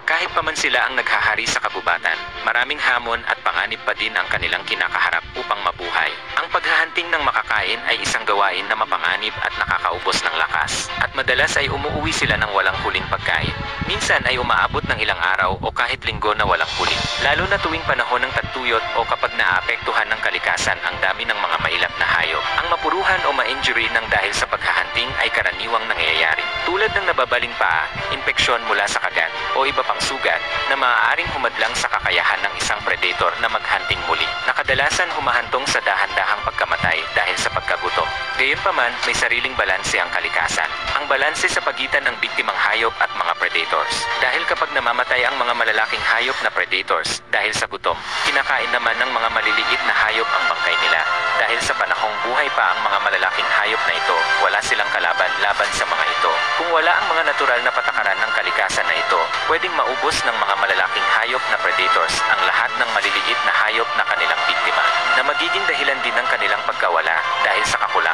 Kahit pa man sila ang naghahari sa kabubatan, maraming hamon at panganib pa din ang kanilang kinakaharap upang mabuhay. Ang paghahunting ng makakain ay isang gawain na mapanganib at nakakaubos ng lakas. At madalas ay umuuwi sila ng walang huling pagkain. Minsan ay umaabot ng ilang araw o kahit linggo na walang huli. Lalo na tuwing panahon ng tagtuyot o kapag naapektuhan ng kalikasan ang dami ng mga mailap na hayop. Ang mapuruhan o ma-injury ng dahil sa paghahunting ay karaniwang nangyayari. Tulad ng nababaling paa, impeksyon mula sa kagat, o iba pang sugat na maaaring humadlang sa kakayahan ng isang predator na maghunting muli, na kadalasan humahantong sa dahan-dahang pagkamatay dahil sa pagkagutom. Gayunpaman, may sariling balanse ang kalikasan. Ang balanse sa pagitan ng biktimang hayop at mga predators. Dahil kapag namamatay ang mga malalaking hayop na predators dahil sa gutom, kinakain naman ng mga maliliit na hayop ang bangkay nila. Dahil sa panahong buhay pa ang mga malalaking hayop na ito, wala silang kalaban laban sa mga ito. Kung wala ang mga natural na patakaran ng kalikasan na ito, pwedeng maubos ng mga malalaking hayop na predators ang lahat ng maliliit na hayop na kanilang biktima, na magiging dahilan din ng kanilang pagkawala dahil sa kakulangan